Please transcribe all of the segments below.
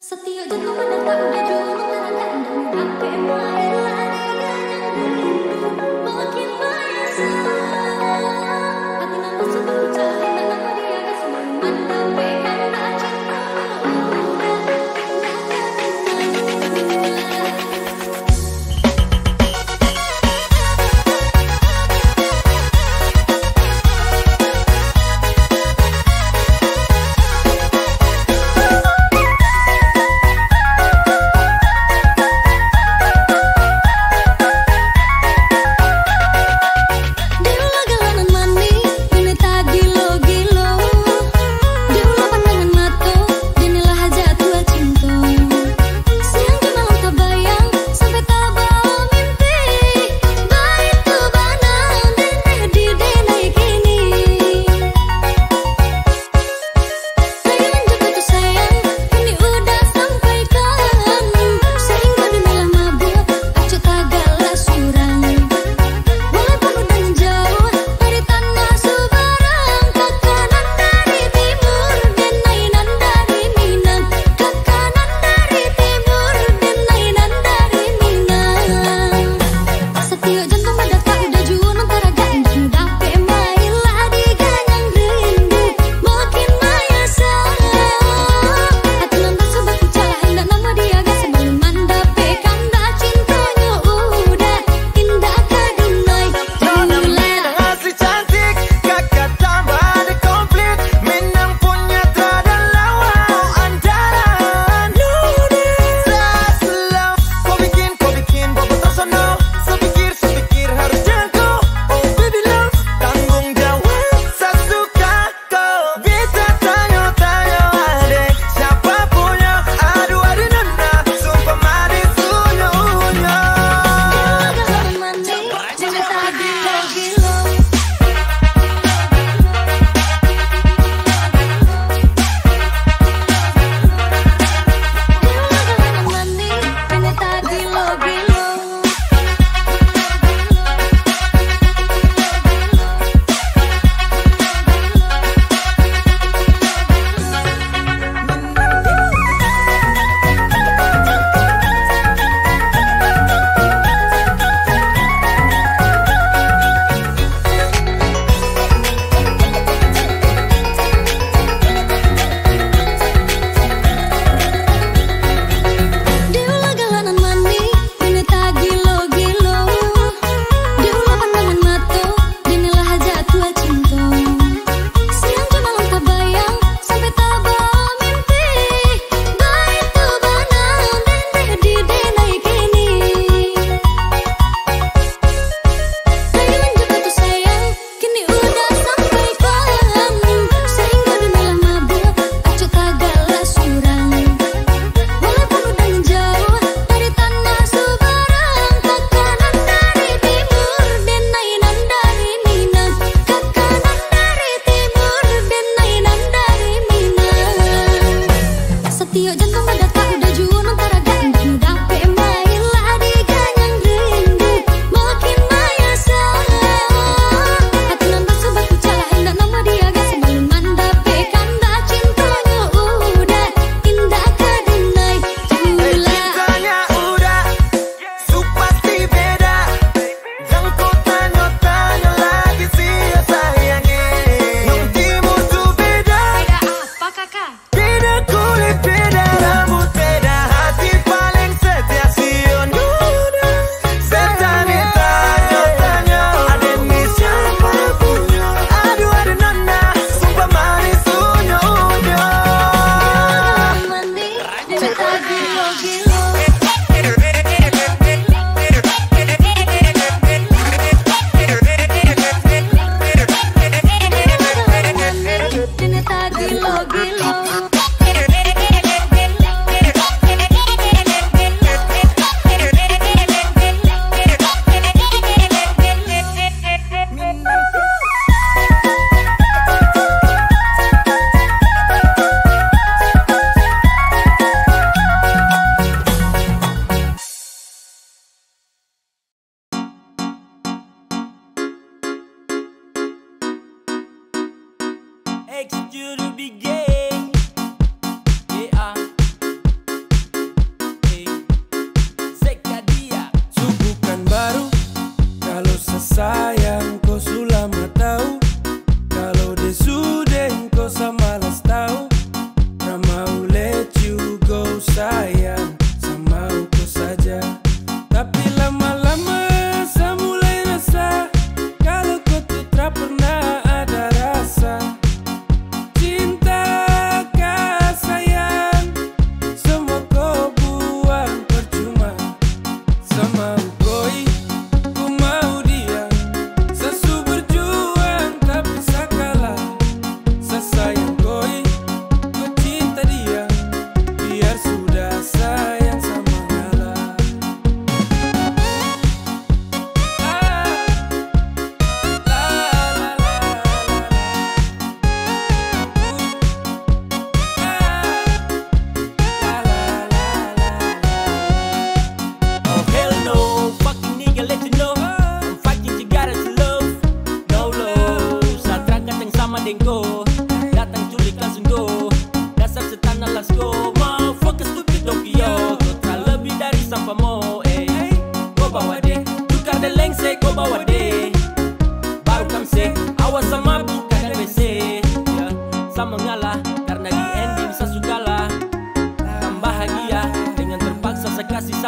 Setiap jatuh pada tak udah jual mengharapkan dan sampai main lagi ganang makin biasa hati nampak seperti cahaya dan nama dia gak semua mendapatkan tak cinta Beda kulit, beda rambut.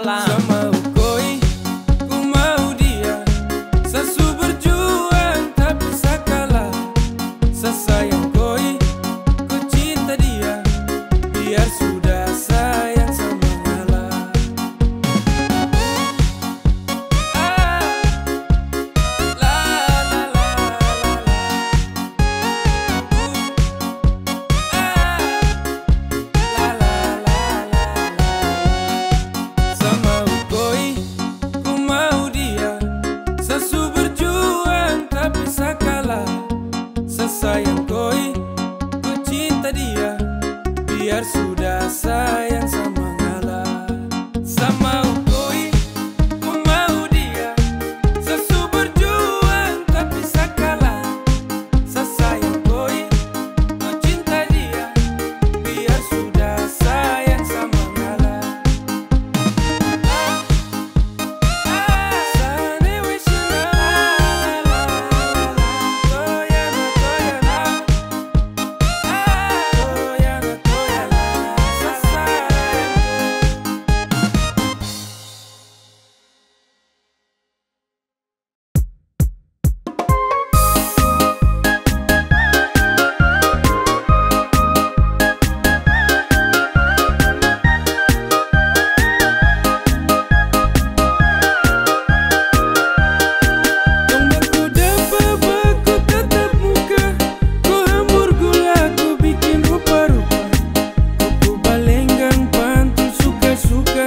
salam. Sama ukoi, ku mau dia. Sesu berjuang tak bisa kalah. Sesayang koi, ku cinta dia. Biar sudah sayang sama Allah. Sama ukoi, ku mau dia. Sesu berjuang tak bisa kalah. Sesayang koi, ku cinta dia. Biar sudah sayang sama Allah. Sama ukoi, ku mau dia. Sesu berjuang tak bisa kalah. Sesayang koi, ku cinta dia. Biar sudah sayang sama Allah. Sane wishna toyana toyana toyana toyana sasayang. Tombakku dapat baku tatap muka. Ku hambur gula, ku bikin rupa-rupa. Ku balenggang pantul suka-suka.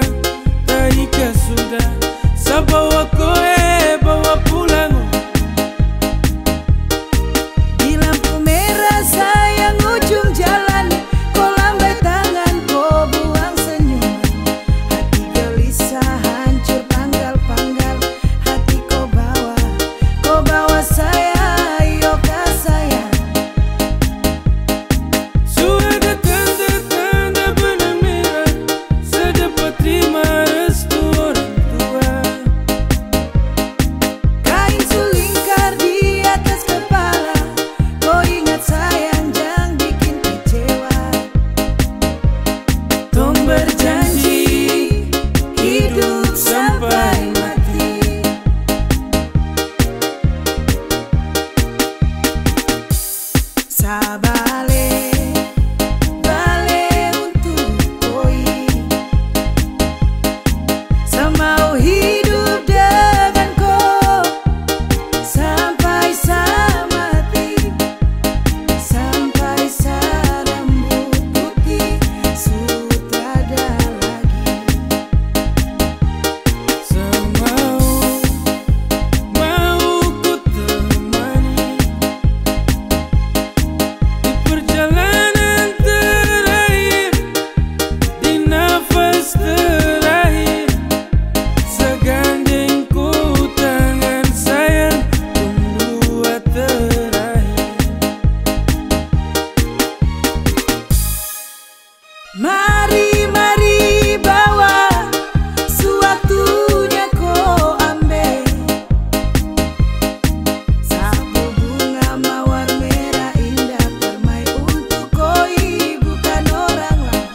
Taika sudah, sabawa koe bawa pulang. Di lampu merah sayang ujung jalan, kau lambai tangan, kau buang senyuman. Hati gelisah hancur panggal-panggal, hati kau bawa saya, ayo kah sayang. Sudah tanda-tanda benang merah, sedapat terima restu orang tua. Kain sulingkar di atas kepala, kau ingat sayang jangan bikin kecewa. Tong berjanji hidup sampai mati. Sabale untuk koi, semau hidup dengan kau sampai mati, sampai rambut putih sutrada lagi. Semau mau ku temani di perjalanan terakhir, di nafas terakhir. Segandeng ku tangan sayang, dua terakhir. Mari bawa sewaktunya kau ambil sapu bunga mawar merah indah permai untuk koi bukan orang lain,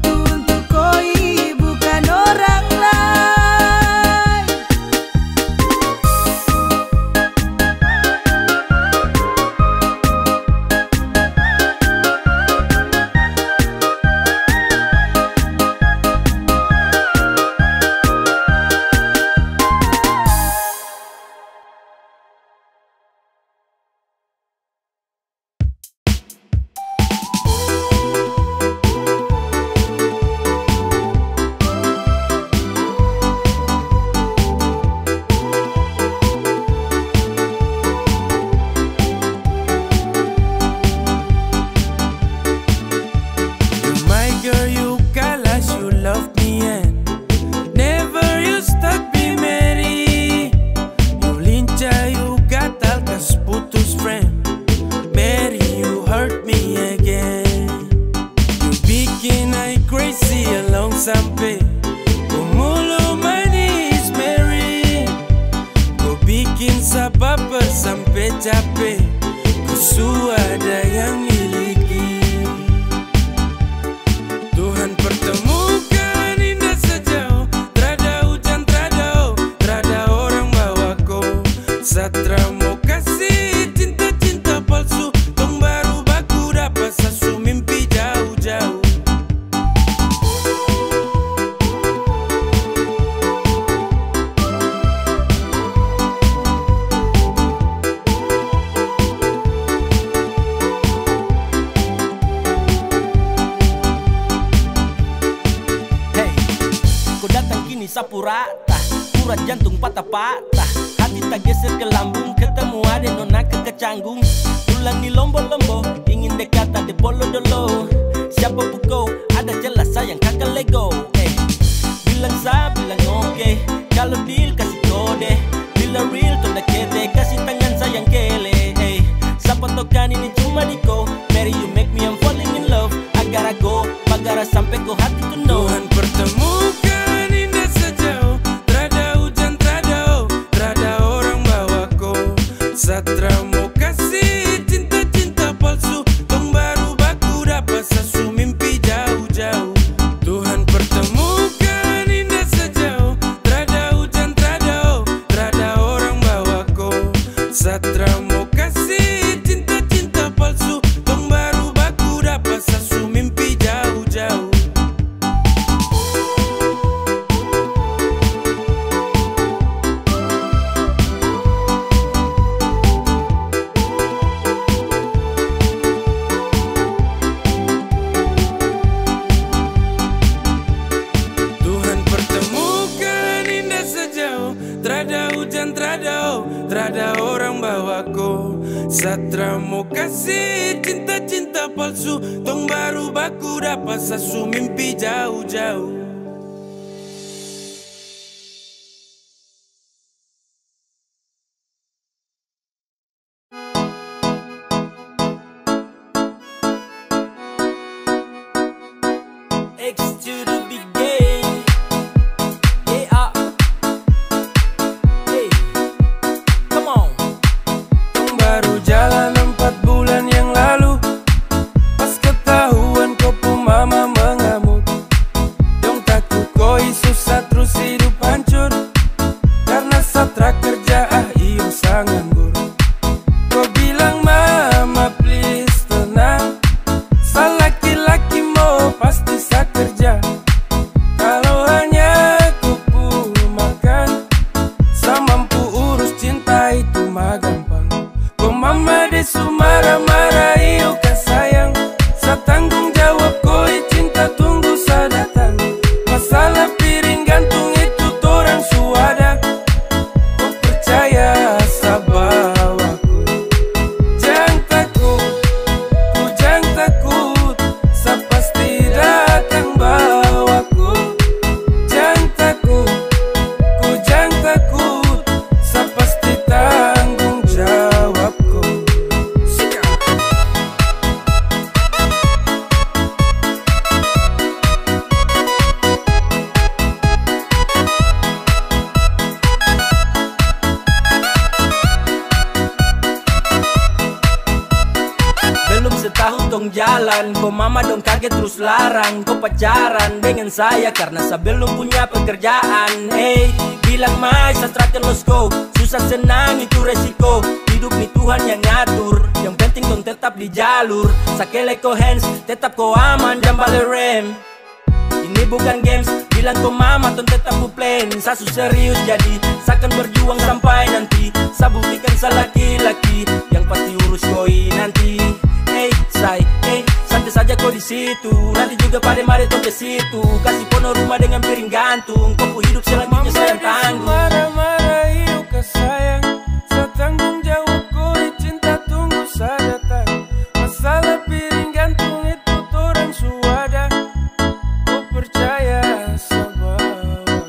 untuk koi bukan orang lain. You're my girl, you galas, you love me and never you stop me Mary. You lincah, you gatal, kas putus friend. Mary, you hurt me again. You bikin I crazy along sampai kumulu manis Mary. Kau bikin sabaper sampai capek. Ku ada yang miliki. Tuhan pertemukan indah sejauh sapu rata, urat jantung patah-patah, hati tak geser ke lambung, ketemu ada nona kecanggung. Tulang di lombo-lombo, ingin dekat ada bolo-dolo. Siapa pukau, ada jelas sayang kakak lego. Bilang sa, bilang oke, kalau deal kasih kode. Bila real tunda kete, kasih tangan sayang kele. Siapa tokan ini cuma diko. Mary you make me I'm falling in love. Agar aku, bagara sampai ko hati ku know. Tuhan pertemukan indah sejauh, trada hujan, trada orang bawa ko. Satra mau kasih cinta-cinta palsu, tong baru baku dapat sesu mimpi jauh-jauh. Tuhan pertemukan indah sejauh, trada hujan, trada orang bawa ko. Satra mau kasih cinta-cinta palsu, tong baru baku dapat sesu mimpi jauh-jauh. Tuhan pertemukan indah sejauh, trada hujan, trada orang bawa ko. Satra mau kasih cinta-cinta palsu, tong baru baku dapat sesu mimpi jauh-jauh. X to the big game. Yeah. Hey, come on. Baru jalan 4 bulan yang lalu, pas ketahuan kau pun mama mengamuk. Dong takut koi susah terus hidup hancur, karena Satra kerja iyo sangat nganggur. Kau bilang mama please tenang, laki-laki mau pasti sa kerja. Kalau hanya kau pun makan, sa mampu urus cinta itu mah gampang. Kau mama desu marah-marah iyo kan sayang, sa tanggung jawab koi cinta tunggu sa datang. Masalah piring gantung itu torang suada, kau percaya sa bawaku. Jangan takut, ku jangan takut, sa pasti datang bawaku. Jangan takut, ku jangan takut, sa pasti tanggung jawabku. Belum setahun dong jalan, kok mama dong kaget terus larang. Kok pacaran dengan saya karena saya belum punya pekerjaan. Bilang mai Satra kan let's go, susah senang itu resiko. Hidup nih Tuhan yang ngatur, yang penting dong tetap di jalur. Sakele ko hands, tetap ko aman, jangan balik rem. Ini bukan games, bilang ko mama ton tetap ku plan. Saya serius jadi, saya akan berjuang sampai nanti. Saya buktikan saya laki-laki, yang pasti urus koi nanti. Santai saja kau di situ, nanti juga pada mari tong ke situ. Kasih pono rumah dengan piring gantung, kau hidup selanjutnya saya tanggung. Marah-marah iyo ke sayang, sa tanggung jawab koi cinta tunggu sa datang. Masalah piring gantung itu torang suada, kau percaya sa bawaku.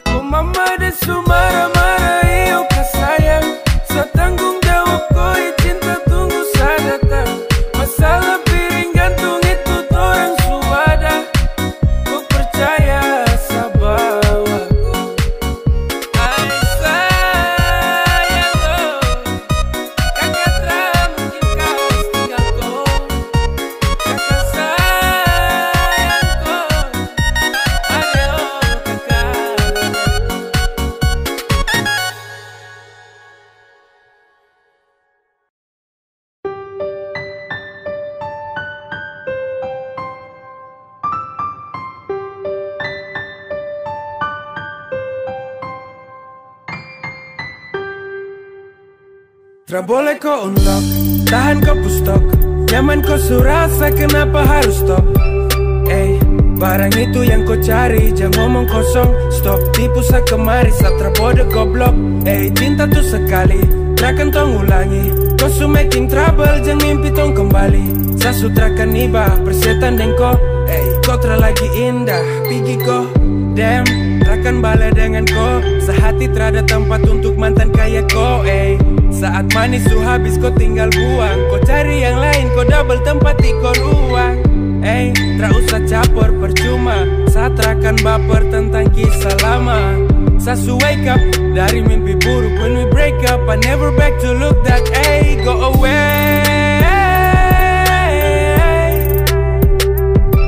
Kau mama desu marah-marah iyo ke sayang, sa tanggung jawab koi cinta tunggu sa datang. Masalah piring gantung itu torang suada, kau percaya sa bawaku. Ay sayang ko, kakak tra mungkin kau tinggal ko. Kakak sayang ko, ayo kakak. Tra boleh kau unlock, tahan kau pustok, nyaman kau surasa kenapa harus stop. barang itu yang kau cari, jangan ngomong kosong. Stop tipu sa kemari, satra bodoh goblok. Cinta tuh sekali, takkan tong ulangi. Kau su making trouble, jangan mimpi tong kembali. Sa sutrakan iba, persetan dengko. Kau lagi indah, pergi kau. Damn, takkan balik dengan kau. Sehati terada tempat untuk mantan kayak kau. Saat manis su habis kau tinggal buang. Kau cari yang lain, kau double tempat di kau ruang. Tak usah capur percuma. Saat rakan baper tentang kisah lama. Sasu wake up dari mimpi buruk. When we break up, I never back to look that. Go away.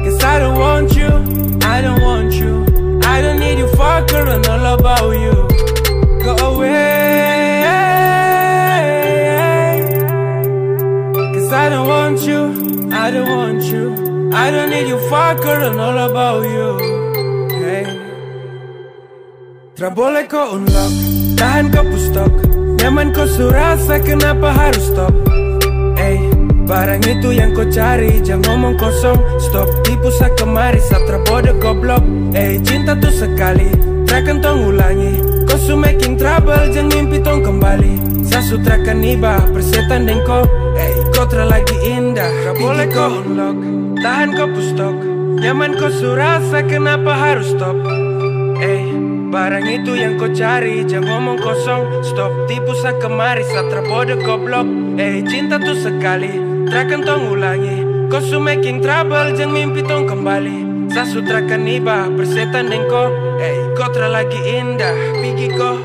Cause I don't want you, I don't want you. I don't need you, fucker, and all about you. Go away. Cause I don't want you, I don't want you. I don't need you, fucker, and all about you. Tra boleh kau unlock, tahan kau pustok. Nyaman kau surasa, kenapa harus stop? Barang itu yang kau cari, jangan ngomong kosong. Stop tipu sa kemari, satra bodoh goblok. Cinta tuh sekali, takkan tong ulangi. Kau su making trouble, jangan mimpi tong kembali. Sa sutrakan iba, persetan dengko. Kau lagi indah, boleh kau unlock, tahan kau pustok. Nyaman kau surasa, kenapa harus stop? Barang itu yang kau cari, jangan ngomong kosong. Stop tipu sa kemari, satra bodoh goblok. Cinta tuh sekali, takkan tong ulangi. Kau su making trouble, jangan mimpi tong kembali. Sa sutrakan iba, persetan dengko. Kau lagi indah, pergi kau.